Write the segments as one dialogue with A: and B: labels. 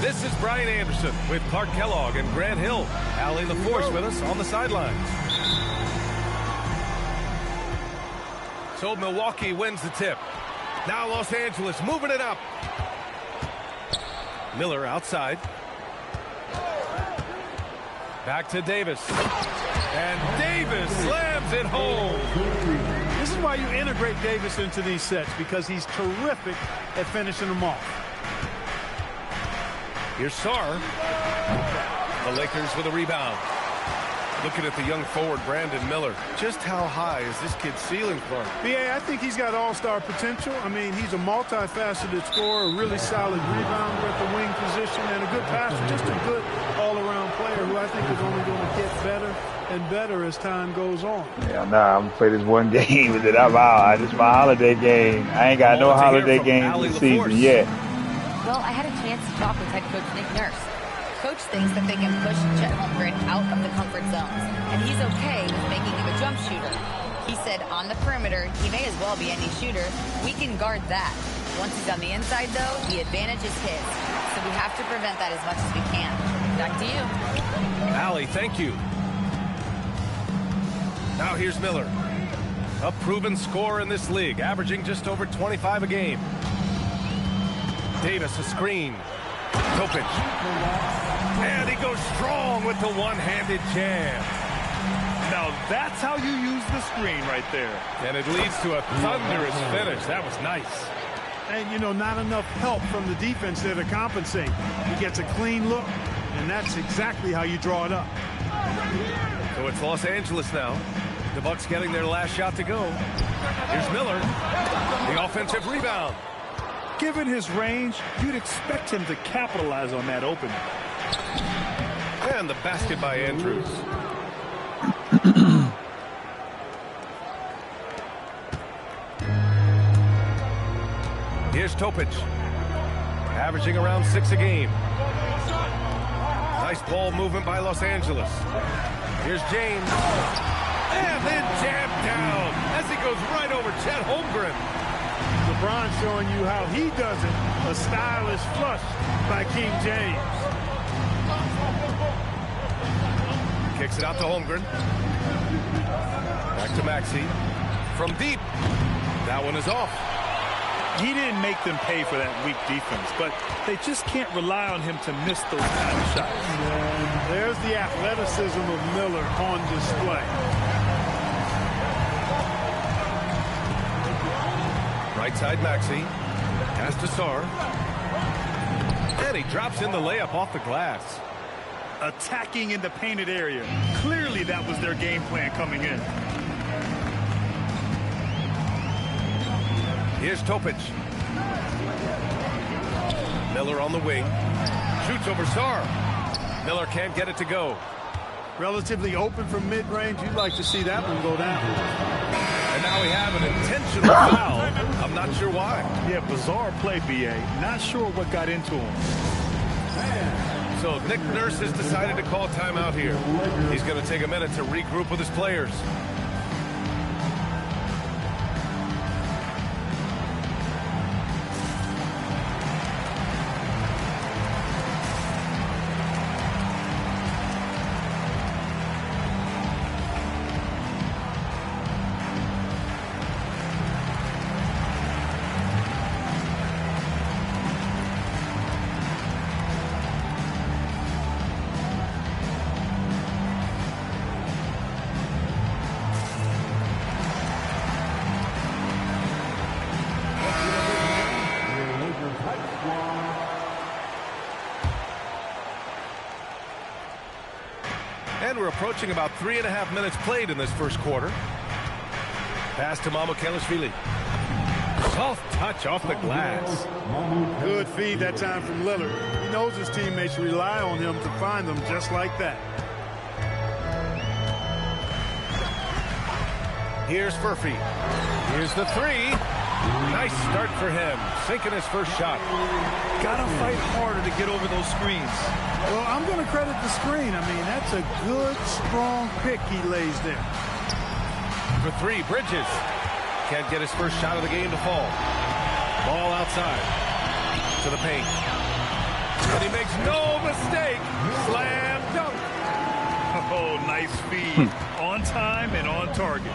A: This is Brian Anderson with Clark Kellogg and Grant Hill. Allie LaForce with us on the sidelines. So Milwaukee wins the tip. Now Los Angeles moving it up. Miller outside. Back to Davis. And Davis slams it home.
B: This is why you integrate Davis into these sets, because he's terrific at finishing them off.
A: Here's Sarr. The Lakers with a rebound. Looking at the young forward, Brandon Miller. Just how high is this kid's ceiling for him?
B: Yeah, I think he's got all-star potential. I mean, he's a multifaceted scorer, a really solid rebounder at the wing position, and a good passer, just a good all-around player who I think is only going to get better and better as time goes on.
C: Yeah, nah, I'm going to play this one game and then I'm out. This is my holiday game. I ain't got no holiday games this season yet.
D: Well, I had a chance to talk with head coach Nick Nurse. Coach thinks that they can push Chet Holmgren out of the comfort zones, and he's okay with making him a jump shooter. He said on the perimeter, he may as well be any shooter. We can guard that. Once he's on the inside, though, the advantage is his. So we have to prevent that as much as we can. Back to you.
A: Allie, thank you. Now here's Miller. A proven scorer in this league, averaging just over 25 a game. Davis, a screen. Topic. And he goes strong with the one-handed jam.
E: Now that's how you use the screen right there.
A: And it leads to a thunderous finish. That was nice.
B: And, you know, not enough help from the defense there to compensate. He gets a clean look, and that's exactly how you draw it up.
A: So it's Los Angeles now. The Bucks getting their last shot to go. Here's Miller. The offensive rebound.
E: Given his range, you'd expect him to capitalize on that opening.
A: And the basket by Andrews. Here's Topic. Averaging around 6 a game. Nice ball movement by Los Angeles. Here's James. And then jammed down as he goes right over Chet Holmgren.
B: LeBron showing you how he does it. A stylish flush by King James.
A: Kicks it out to Holmgren. Back to Maxey. From deep. That one is off.
E: He didn't make them pay for that weak defense, but they just can't rely on him to miss those kind of shots.
B: There's the athleticism of Miller on display.
A: Right side Maxey. Pass to Sarr. And he drops in the layup off the glass.
E: Attacking in the painted area. Clearly that was their game plan coming in.
A: Here's Topic. Miller on the wing. Shoots over Sarr. Miller can't get it to go.
B: Relatively open from mid-range. You'd like to see that one go down.
A: And now we have an intentional foul. I'm not sure why.
E: Yeah, bizarre play, BA. Not sure what got into him.
A: So Nick Nurse has decided to call timeout here. He's going to take a minute to regroup with his players. And we're approaching about 3.5 minutes played in this first quarter. Pass to Mamukelashvili. Soft touch off the glass.
B: Good feed that time from Lillard. He knows his teammates rely on him to find them just like that.
A: Here's Furphy. Here's the three. Nice start for him. Sinking his first shot.
E: Gotta fight harder to get over those screens.
B: Well, I'm going to credit the screen. I mean, that's a good, strong pick he lays there.
A: For three, Bridges. Can't get his first shot of the game to fall. Ball outside. To the paint. And he makes no mistake. Slam dunk.
E: Oh, nice feed. On time and on target.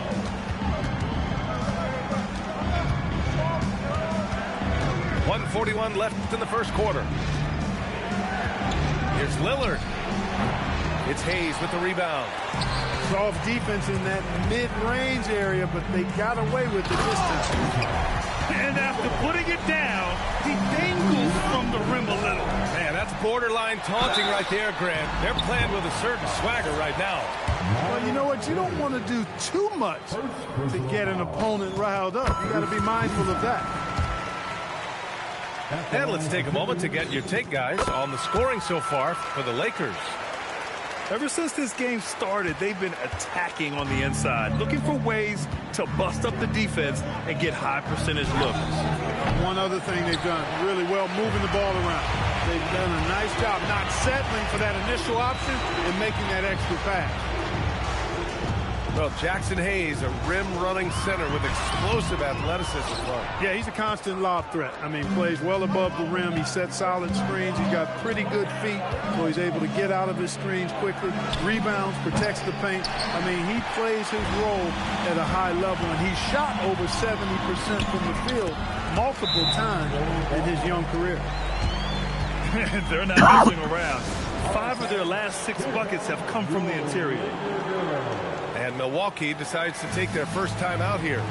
A: .141 left in the first quarter. Here's Lillard. It's Hayes with the rebound.
B: Soft defense in that mid-range area, but they got away with the distance.
E: And after putting it down, he dangles from the rim a little.
A: Man, that's borderline taunting right there, Grant. They're playing with a certain swagger right now.
B: Well, you know what? You don't want to do too much to get an opponent riled up. You got to be mindful of that.
A: And let's take a moment to get your take, guys, on the scoring so far for the Lakers.
E: Ever since this game started, they've been attacking on the inside, looking for ways to bust up the defense and get high percentage looks.
B: One other thing they've done really well, moving the ball around. They've done a nice job not settling for that initial option and making that extra pass.
A: Well, Jackson Hayes, a rim-running center with explosive athleticism.
B: Yeah, he's a constant lob threat. I mean, plays well above the rim. He sets solid screens. He's got pretty good feet, so he's able to get out of his screens quickly. Rebounds, protects the paint. I mean, he plays his role at a high level, and he shot over 70% from the field multiple times in his young career.
E: They're not messing around. 5 of their last 6 buckets have come from the interior.
A: And Milwaukee decides to take their first time out here.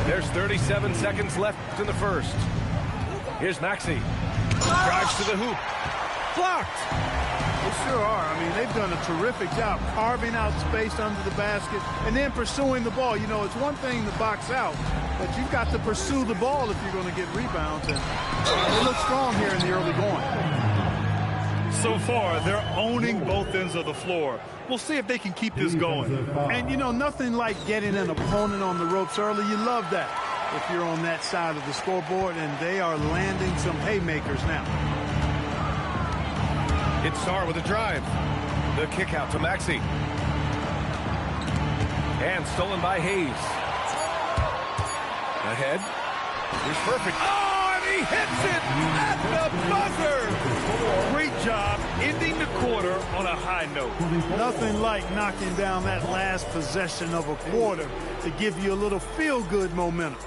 A: There's 37 seconds left in the first. Here's Maxey. Drives to the hoop. Blocked.
B: They sure are. I mean, they've done a terrific job carving out space under the basket and then pursuing the ball. You know, it's one thing to box out, but you've got to pursue the ball if you're going to get rebounds. And they look strong here in the early going.
E: So far, they're owning both ends of the floor. We'll see if they can keep this going.
B: And, you know, nothing like getting an opponent on the ropes early. You love that if you're on that side of the scoreboard, and they are landing some haymakers now.
A: It's Sarr with a drive. The kick out to Maxey. And stolen by Hayes. Ahead. Here's perfect. Oh, and he hits it at the buzzer.
E: Great job ending the quarter on a high note.
B: Nothing like knocking down that last possession of a quarter to give you a little feel-good momentum.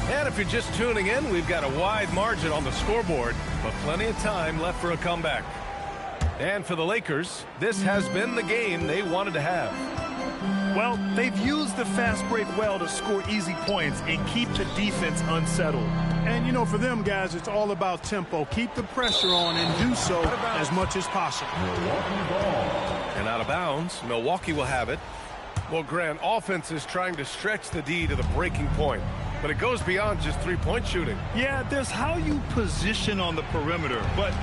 A: And if you're just tuning in, we've got a wide margin on the scoreboard, but plenty of time left for a comeback. And for the Lakers, this has been the game they wanted to have.
E: Well, they've used the fast break well to score easy points and keep the defense unsettled.
B: And, you know, for them guys, it's all about tempo. Keep the pressure on and do so as much as possible.
A: And out of bounds, Milwaukee will have it. Well, Grant, offense is trying to stretch the D to the breaking point, but it goes beyond just three-point shooting.
E: Yeah, there's how you position on the perimeter, but,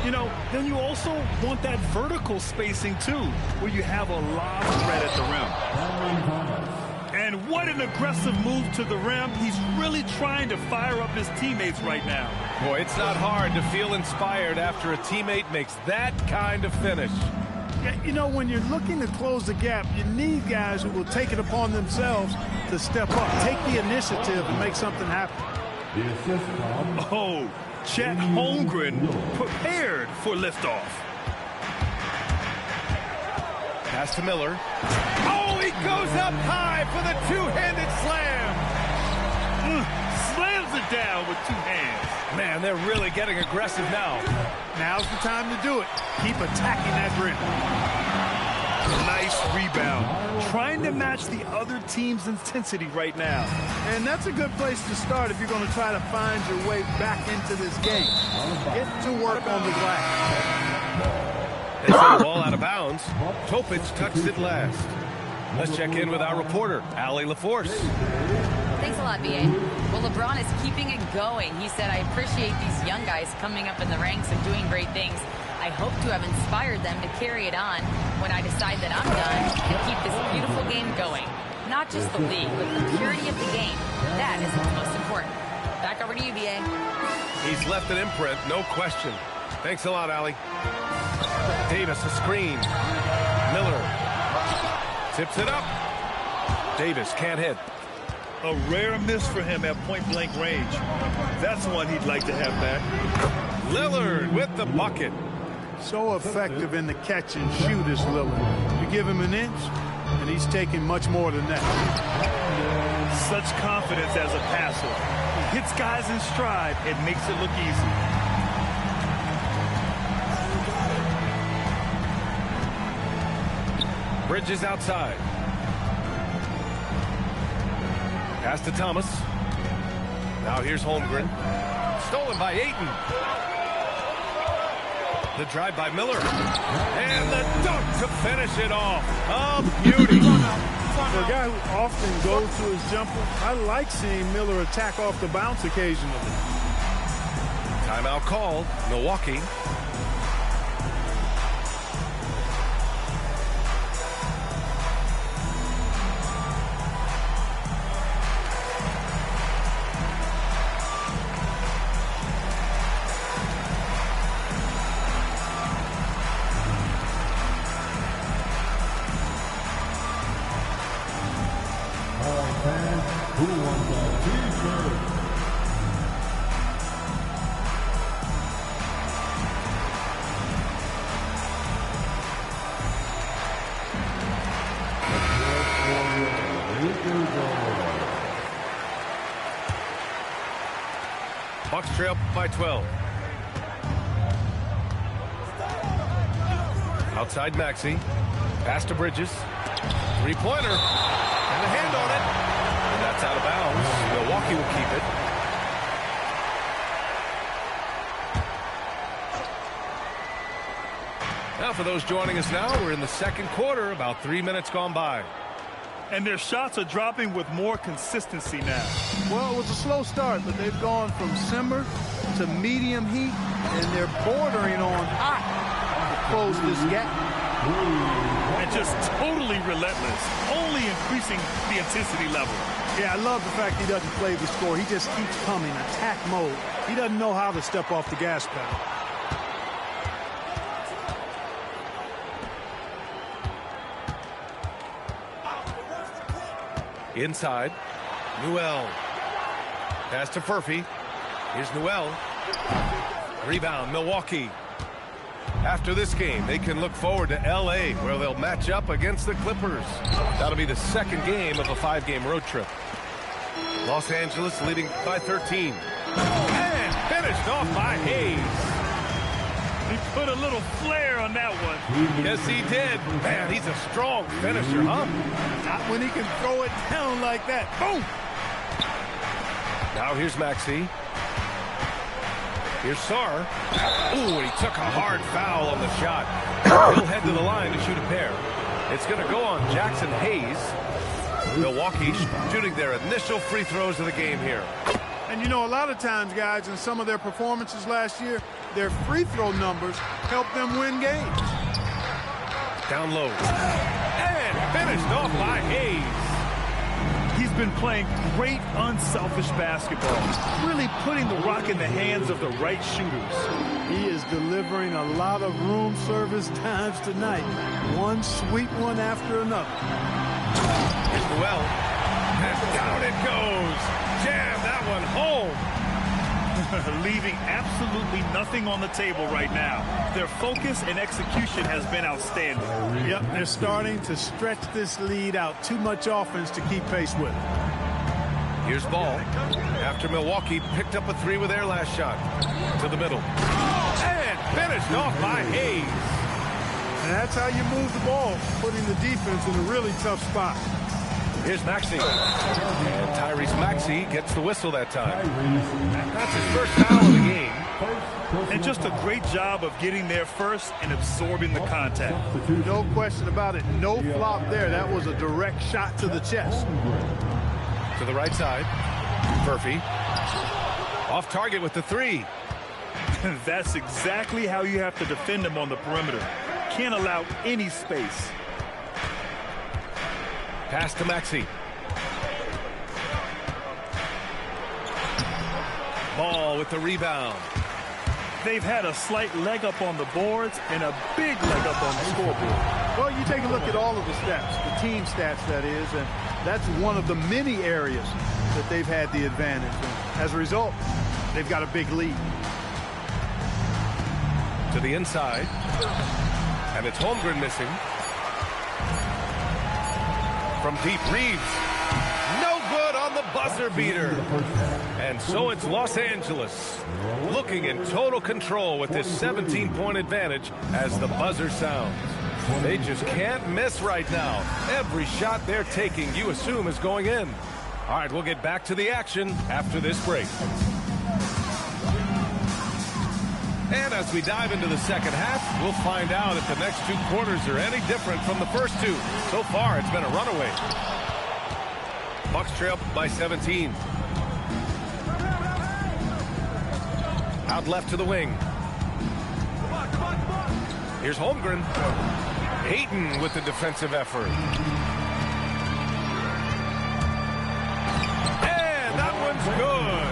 E: you know, then you also want that vertical spacing, too, where you have a lob threat at the rim. And what an aggressive move to the rim. He's really trying to fire up his teammates right now.
A: Boy, it's not hard to feel inspired after a teammate makes that kind of finish.
B: Yeah, you know, when you're looking to close the gap, you need guys who will take it upon themselves to step up, take the initiative, and make something happen.
E: Oh, Chet Holmgren prepared for liftoff.
A: Pass to Miller. Oh, he goes up high for the two-handed slam.
E: Slams it down with 2 hands.
A: Man, they're really getting aggressive now.
B: Now's the time to do it. Keep attacking that rim.
E: Nice rebound. Trying to match the other team's intensity right now.
B: And that's a good place to start if you're going to try to find your way back into this game. Get to work on the glass.
A: They send the ball out of bounds. Topic tucks it last. Let's check in with our reporter, Allie LaForce.
D: Thanks a lot, Bday. Well, LeBron is keeping it going. He said, I appreciate these young guys coming up in the ranks and doing great things. I hope to have inspired them to carry it on when I decide that I'm done and keep this beautiful game going. Not just the league, but the purity of the game. That is what's most important. Back over to you, Bday.
A: He's left an imprint, no question. Thanks a lot, Allie. Davis, a screen. Miller tips it up. Davis can't hit.
E: A rare miss for him at point-blank range. That's one he'd like to have back.
A: Lillard with the bucket.
B: So effective in the catch and shoot is Lillard. You give him an inch, and he's taking much more than that.
E: Such confidence as a passer. He hits guys in stride and makes it look easy.
A: Bridges outside. Pass to Thomas. Now here's Holmgren. Stolen by Ayton. The drive by Miller. And the dunk to finish it off. A beauty.
B: For a guy who often goes to his jumper, I like seeing Miller attack off the bounce occasionally.
A: Timeout called. Milwaukee. Bucks trail by 12. Outside Maxey. Pass to Bridges. Three-pointer. And a hand on it. And that's out of bounds. Milwaukee will keep it. Now for those joining us now, we're in the second quarter, about 3 minutes gone by.
E: And their shots are dropping with more consistency now.
B: Well, it was a slow start, but they've gone from simmer to medium heat, and they're bordering on hot to close this gap.
E: And just totally relentless, only increasing the intensity level.
B: Yeah, I love the fact he doesn't play the score. He just keeps coming, attack mode. He doesn't know how to step off the gas pedal.
A: Inside, Newell. Pass to Furphy. Here's Newell. Rebound, Milwaukee. After this game, they can look forward to L.A., where they'll match up against the Clippers. That'll be the second game of a 5-game road trip. Los Angeles leading by 13. And finished off by Hayes.
E: He put a little flair on that one.
A: Yes, he did. Man, he's a strong finisher, huh?
B: Not when he can throw it down like that. Boom!
A: Now here's Maxey. Here's Sarr. Ooh, and he took a hard foul on the shot. He'll head to the line to shoot a pair. It's going to go on Jackson Hayes. Milwaukee shooting their initial free throws of the game here.
B: And you know, a lot of times, guys, in some of their performances last year, their free throw numbers helped them win games.
A: Down low. And finished off by Hayes.
E: He's been playing great, unselfish basketball, really putting the rock in the hands of the right shooters.
B: He is delivering a lot of room service times tonight. One sweet one after another.
A: Here's Newell. And down it goes. Jam that one home.
E: Leaving absolutely nothing on the table right now. Their focus and execution has been outstanding.
B: Yep, they're starting to stretch this lead out. Too much offense to keep pace with.
A: Here's Ball. After Milwaukee picked up a 3 with their last shot. To the middle. And finished off by Hayes.
B: And that's how you move the ball, putting the defense in a really tough spot.
A: Here's Maxey. And Tyrese Maxey gets the whistle that time. That's his first foul of the game.
E: And just a great job of getting there first and absorbing the contact.
B: No question about it. No flop there. That was a direct shot to the chest.
A: To the right side. Murphy. Off target with the 3.
E: That's exactly how you have to defend him on the perimeter. Can't allow any space.
A: Pass to Maxey. Ball with the rebound.
E: They've had a slight leg up on the boards and a big leg up on the scoreboard.
B: Well, you take a look at all of the stats, the team stats, that is, and that's one of the many areas that they've had the advantage. And as a result, they've got a big lead.
A: To the inside. And it's Holmgren missing. From deep, Reeves. No good on the buzzer beater. And so it's Los Angeles looking in total control with this 17-point advantage as the buzzer sounds. They just can't miss right now. Every shot they're taking, you assume, is going in. All right, we'll get back to the action after this break. And as we dive into the second half, we'll find out if the next 2 quarters are any different from the first 2. So far, it's been a runaway. Bucks trail by 17. Out left to the wing. Here's Holmgren. Ayton with the defensive effort. And that one's good.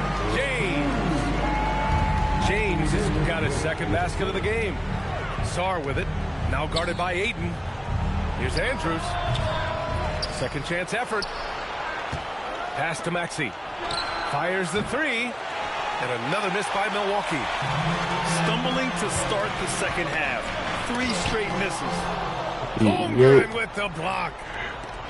A: James has got his second basket of the game. Sarr with it. Now guarded by Ayton. Here's Andrews. Second chance effort. Pass to Maxey. Fires the 3. And another miss by Milwaukee.
E: Stumbling to start the second half. 3 straight misses.
A: Holmgren with the block.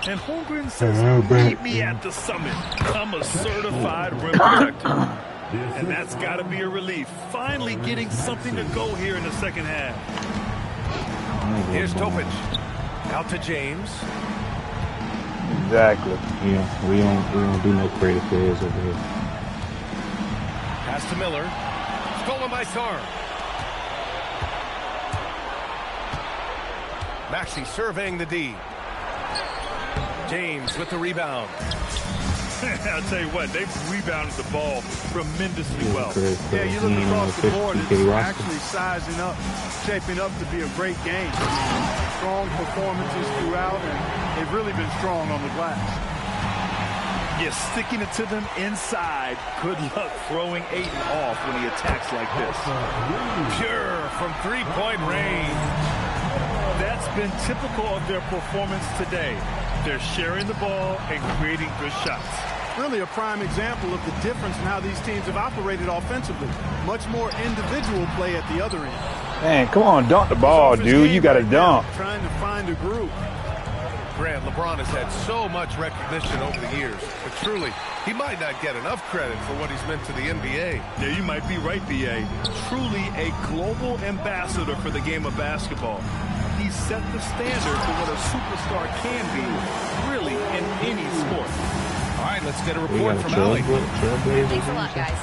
E: And Holmgren says, meet me at the summit. I'm a certified rim protector. And that's got to be a relief. Finally getting something to go here in the second half.
A: Here's Topic. Out to James.
C: Exactly.
F: Yeah, we don't do no creative plays over here.
A: Pass to Miller. Stolen by Sarr. Maxey surveying the D. James with the rebound.
E: I'll tell you what, they've rebounded the ball tremendously well.
B: Yeah, you look across the board, it's actually sizing up, shaping up to be a great game. Strong performances throughout, and they've really been strong on the glass.
E: Yeah, sticking it to them inside. Good luck throwing Ayton off when he attacks like this.
A: Pure from 3-point range.
E: That's been typical of their performance today. They're sharing the ball and creating good shots.
B: Really a prime example of the difference in how these teams have operated offensively. Much more individual play at the other end.
C: Man, come on, dunk the ball, dude. You got to dunk.
B: Trying to find a groove.
A: Grant, LeBron has had so much recognition over the years, but truly, he might not get enough credit for what he's meant to the NBA.
E: Yeah, you might be right, BA. Truly a global ambassador for the game of basketball. He set the standard for what a superstar can be, really, in any sport.
A: All right, let's get a report from Ali.
D: Thanks a lot, guys.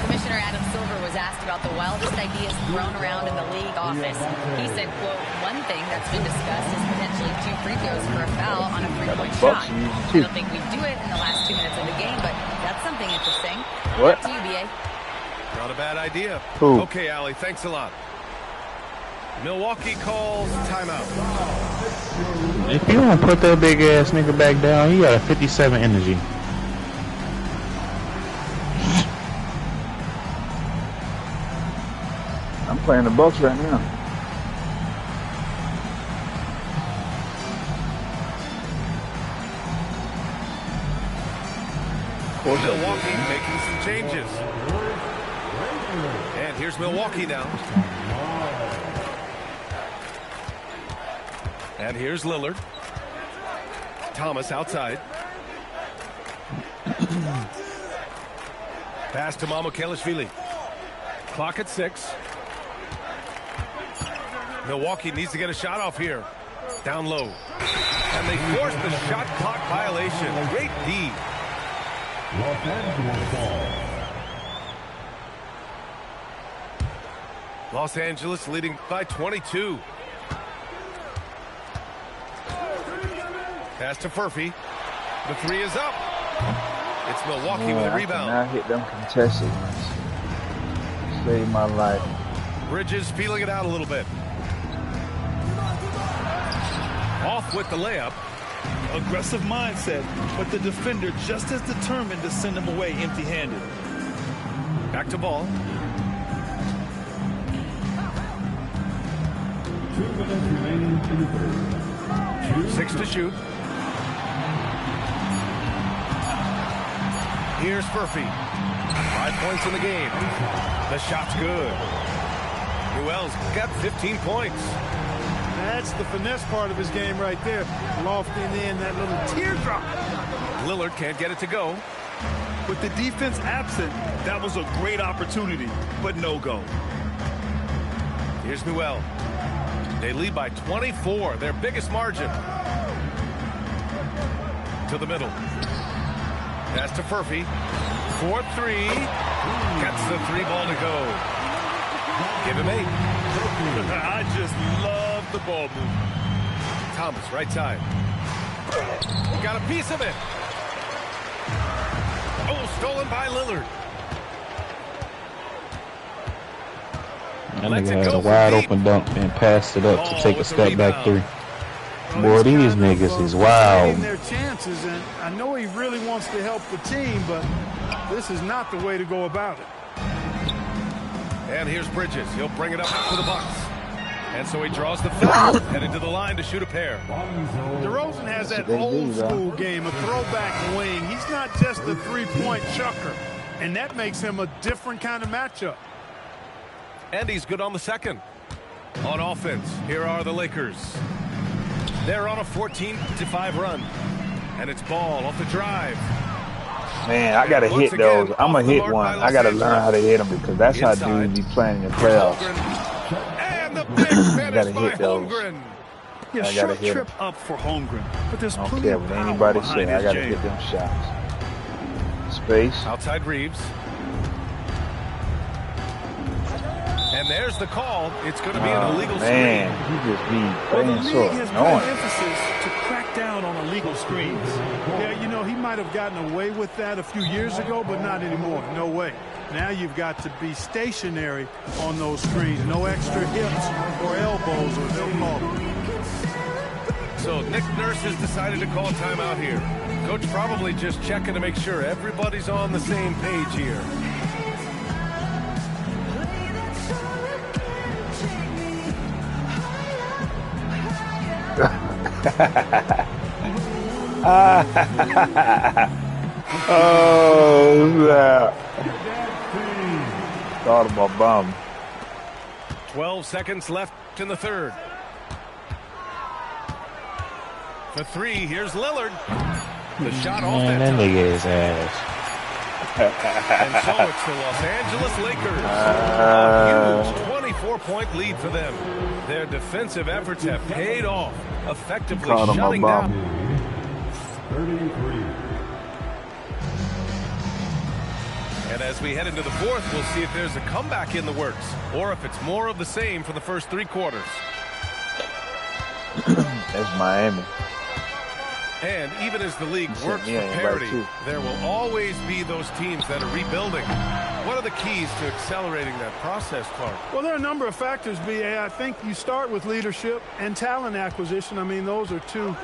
D: Commissioner Adam Silver was asked about the wildest ideas thrown around in the league office. He said, quote, one thing that's been discussed is potentially 2 free throws for a foul on a 3-point shot. I don't think we'd do it in the last 2 minutes of the game, but that's something interesting.
C: What?
D: Back to you, BA.
A: Not a bad idea.
C: Who?
A: Okay, Ali, thanks a lot. Milwaukee calls timeout.
F: If you don't put that big ass nigga back down, you got a 57 energy.
C: I'm playing the Bucks right now.
A: Milwaukee making some changes. And here's Milwaukee now. And here's Lillard. Thomas outside. Pass to Mamukelishvili. Clock at 6. Milwaukee needs to get a shot off here. Down low. And they force the shot clock violation. Great D. Los Angeles leading by 22. Pass to Furphy. The 3 is up. It's Milwaukee with a rebound.
C: I hit them contested ones. Saved my life.
A: Bridges feeling it out a little bit. Off with the layup.
E: Aggressive mindset, but the defender just as determined to send him away empty-handed.
A: Back to Ball.
G: 2 minutes remaining in the third.
A: 6 to shoot. Here's Furphy. 5 points in the game. The shot's good. Newell's got 15 points.
B: That's the finesse part of his game right there. Lofting in that little teardrop.
A: Lillard can't get it to go.
E: With the defense absent, that was a great opportunity, but no go.
A: Here's Newell. They lead by 24, their biggest margin. To the middle. Pass to Furphy. 4-3. Gets the 3-ball to go. Give him 8.
E: I just love the ball movement.
A: Thomas, right side. He got a piece of it. Oh, stolen by Lillard.
F: That nigga had a wide open dunk and passed it up to take a step back 3. Boy, these niggas is wild.
B: Their chances, and I know he really wants to help the team, but this is not the way to go about it.
A: And here's Bridges. He'll bring it up to the Bucks. And so he draws the foul, headed to the line to shoot a pair.
B: DeRozan has that old school game, a throwback wing. He's not just a three-point chucker, and that makes him a different kind of matchup.
A: And he's good on the second. On offense, here are the Lakers. They're on a 14-5 run. And it's Ball off the drive.
C: Man, I got to hit those. I'm going to hit one. I got to learn how to hit them because that's how dudes be playing in the playoffs.
A: And the big finish by Holmgren.
E: Yeah, short trip up for Holmgren. But there's plenty of power
C: anybody
E: behind
C: say. I got to hit them shots. Space.
A: Outside Reeves. And there's the call. It's going to be an illegal screen.
C: He just be playing
E: the league has put emphasis to crack down on illegal screens.
B: Yeah, you know, he might have gotten away with that a few years ago, but not anymore. No way. Now you've got to be stationary on those screens. No extra hips or elbows, or they'll call it.
A: So Nick Nurse has decided to call a timeout here. Coach probably just checking to make sure everybody's on the same page here.
C: Oh, snap. Thought of my bum.
A: 12 seconds left in the third. For 3, here's Lillard. The shot off that
F: that
A: time.
F: nigga is ass.
A: And so it's the Los Angeles Lakers. A huge 24-point lead for them. Their defensive efforts have paid off, effectively shutting down.
G: 33.
A: And as we head into the fourth, we'll see if there's a comeback in the works or if it's more of the same for the first 3 quarters.
C: That's Miami.
A: And even as the league works for parity, there will always be those teams that are rebuilding. What are the keys to accelerating that process, Clark?
B: Well, there are a number of factors, BA. I think you start with leadership and talent acquisition. I mean, those are 2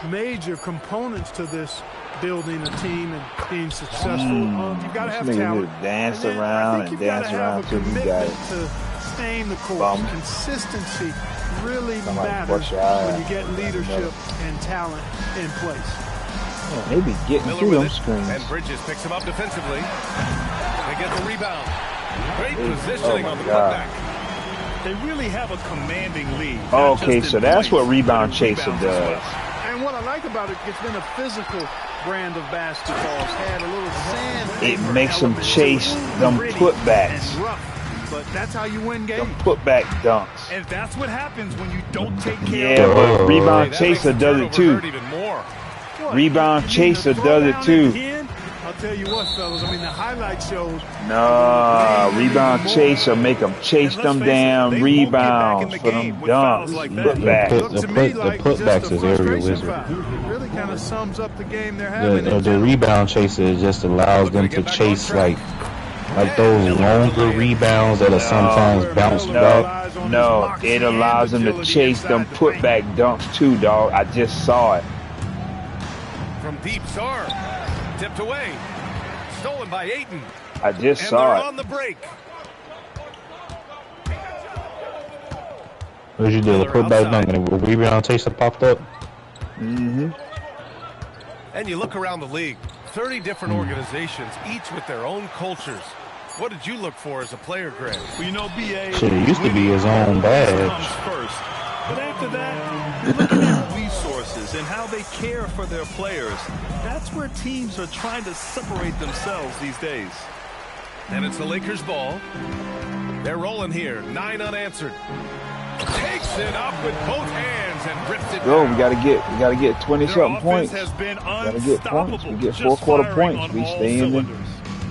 B: major components to this building a team and being successful. You've got to have talent.
C: Dance around and dance around till you got it.
B: To staying the course. Consistency really matters when you get leadership and talent in place.
C: Yeah, they be getting through them screens.
A: And Bridges picks him up defensively. They get the rebound. Great positioning on the putback.
E: They really have a commanding lead.
C: Okay, so that's what rebound chaser does.
B: And what I like about it, it's been a physical brand of basketballs had a little sand.
C: It makes them chase them putbacks.
E: But that's how you win games.
C: Them putback dunks.
E: And that's what happens when you don't take care of
C: Yeah, but rebound chaser does it too. Rebound chaser does it too.
B: I'll tell you what, fellas. I mean, the highlight shows.
C: No, rebound chaser make them chase them damn rebounds for them dunks.
F: The putbacks is aerial wizard.
B: It really kind of sums up the game they're having.
F: The rebound chaser just allows them to chase like those longer rebounds that are sometimes bounced back.
C: No, it allows them to chase them putback dunks too, dog. I just saw it.
A: From deep, Sarr. Tipped away. Stolen by Ayton.
C: I just saw it.
A: On the break.
F: What you do? A putback dunk and a rebound chaser popped up?
C: Mm-hmm.
A: And you look around the league. 30 different organizations, each with their own cultures. What did you look for as a player, Greg?
E: Well, you know, BA.
F: Shit, it used to be his own badge.
E: Comes first. But after that, you're looking at resources and how they care for their players. That's where teams are trying to separate themselves these days.
A: And it's the Lakers' ball. They're rolling here. 9 unanswered. Takes it up with both hands and rips it down.
C: We gotta get 20-something points.
E: Has been
C: gotta get points. We get 4-quarter points. We stay in there.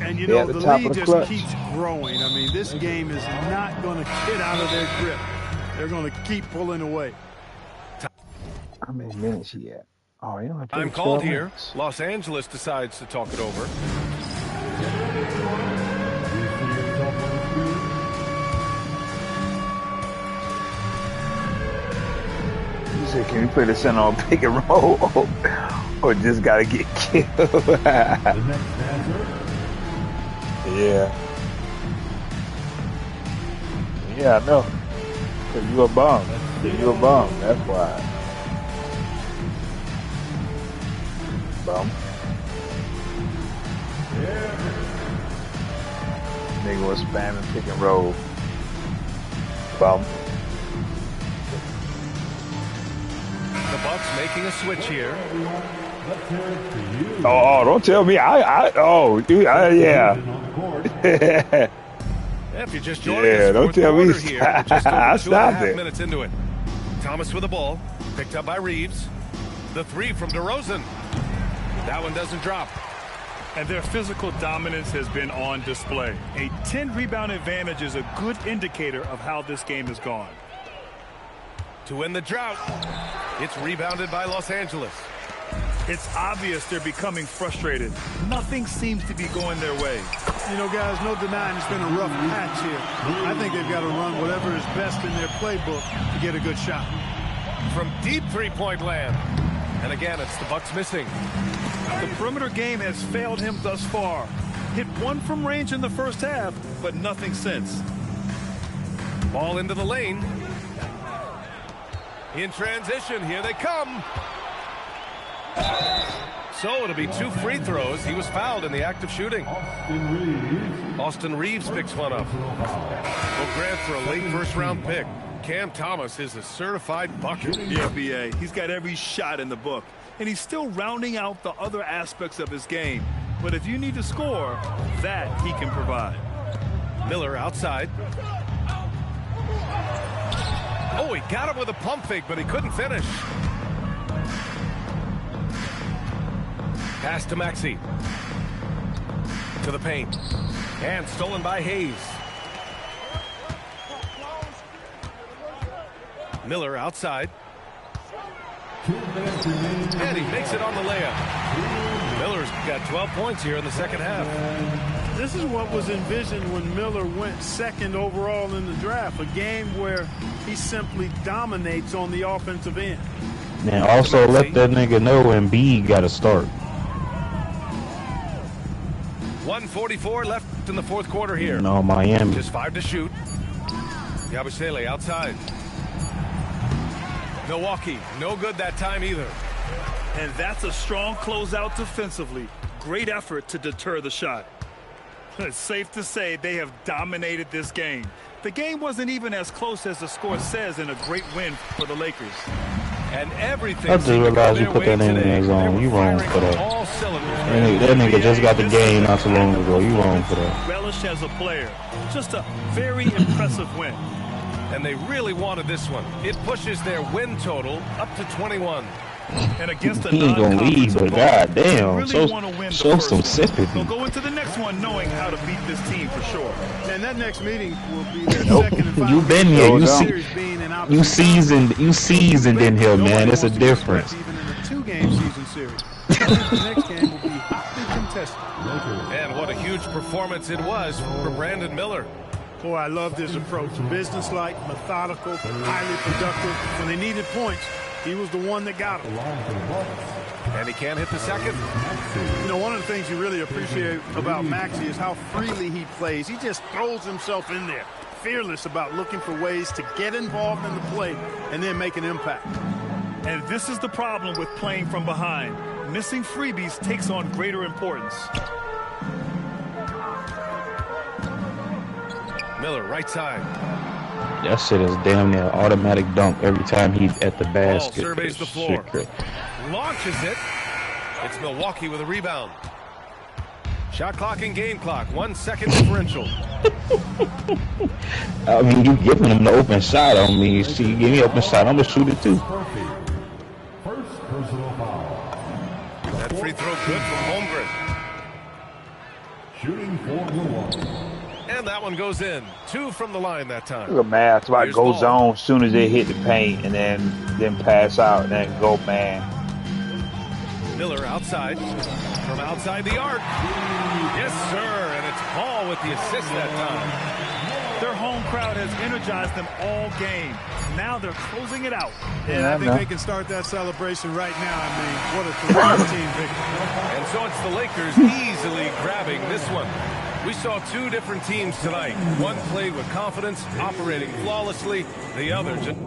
B: And you know,
C: at the
B: the
C: top
B: lead
C: of the
B: just
C: clutch.
B: keeps growing. I mean, this game is not going to get out of their grip. They're going to keep pulling away.
C: How many minutes he at? Oh, he only played
A: I'm called here.
C: minutes.
A: Los Angeles decides to talk it over.
C: He said, can we play the center on pick and roll or just got to get killed? Yeah. Yeah, I know. Because you a bum. You a bum. That's why. Bum. Nigga was spamming pick and roll. Bum.
A: The Bucks making a switch here.
C: Oh, don't tell me. Yeah.
A: If you're just joining us,
C: don't tell me.
A: Here, just over
C: I
A: 2.5 minutes into it. Thomas with the ball, picked up by Reeves. The 3 from DeRozan. That one doesn't drop.
E: And their physical dominance has been on display. A 10-rebound advantage is a good indicator of how this game has gone.
A: To win the drought, it's rebounded by Los Angeles.
E: It's obvious they're becoming frustrated. Nothing seems to be going their way.
B: You know, guys, no denying it's been a rough patch here. I think they've got to run whatever is best in their playbook to get a good shot.
A: From deep three-point land. And again, it's the Bucks missing.
E: The perimeter game has failed him thus far. Hit 1 from range in the first half, but nothing since.
A: Ball into the lane. In transition, here they come. So it'll be 2 free throws. He was fouled in the act of shooting. Austin Reeves picks one up. Will grant for a late first-round pick. Cam Thomas is a certified bucket.
E: Yeah, BA. He's got every shot in the book. And he's still rounding out the other aspects of his game. But if you need to score, that he can provide.
A: Miller outside. Oh, he got him with a pump fake, but he couldn't finish. Pass to Maxey. To the paint. And stolen by Hayes. Miller outside. And he makes it on the layup. Miller's got 12 points here in the second half.
B: This is what was envisioned when Miller went second overall in the draft. A game where he simply dominates on the offensive end.
F: And also let that nigga know Embiid got to start.
A: 1:44 left in the fourth quarter here.
F: No, Miami.
A: Just 5 to shoot. Yabusele outside. Milwaukee, no good that time either.
E: And that's a strong closeout defensively. Great effort to deter the shot. It's safe to say they have dominated this game. The game wasn't even as close as the score says in a great win for the Lakers.
A: And everything
F: I just realized you put that in the zone. You wrong for that. That nigga just got the game not so long ago. You wrong for that.
E: Relish as a player. Just a very impressive win.
A: And they really wanted this one. It pushes their win total up to 21.
E: And against a
F: he ain't gonna leave, but goddamn,
E: really
F: show some sympathy.
E: They'll go into the next one knowing how to beat this team for sure.
B: And that next meeting will be their second and final.
F: You been here, you seasoned in here,
B: Nobody
F: man. It's a
B: wants to
F: difference.
B: even in a 2-game season series. The next game will be hotly contested.
A: And what a huge performance it was for Brandon Miller.
B: Boy, I love his approach. Businesslike, methodical, highly productive. When they needed points, he was the one that got them.
A: And he can't hit the second.
B: You know, one of the things you really appreciate about Maxey is how freely he plays. He just throws himself in there, fearless about looking for ways to get involved in the play and then make an impact.
E: And this is the problem with playing from behind. Missing freebies takes on greater importance.
A: Miller, right side.
F: That shit is damn near automatic dunk every time he's at the basket.
A: Ball surveys the floor. Launches it. It's Milwaukee with a rebound. Shot clock and game clock. 1 second differential.
F: I mean, you giving him the open shot on me. See, you give me open shot, I'm gonna shoot it too.
G: First personal foul.
A: That free throw good from Holmgren.
G: Shooting for Milwaukee.
A: And that one goes in. 2 from the line that time.
C: Look at man. It's about
A: Here's
C: go
A: ball.
C: zone as soon as they hit the paint and then pass out and then go man.
A: Miller outside. From outside the arc. Yes, sir. And it's Paul with the assist that time.
E: Their home crowd has energized them all game. Now they're closing it out.
B: And I think they can start that celebration right now. I mean, what a terrific team victory.
A: And so it's the Lakers easily grabbing this one. We saw 2 different teams tonight. One played with confidence, operating flawlessly. The other just...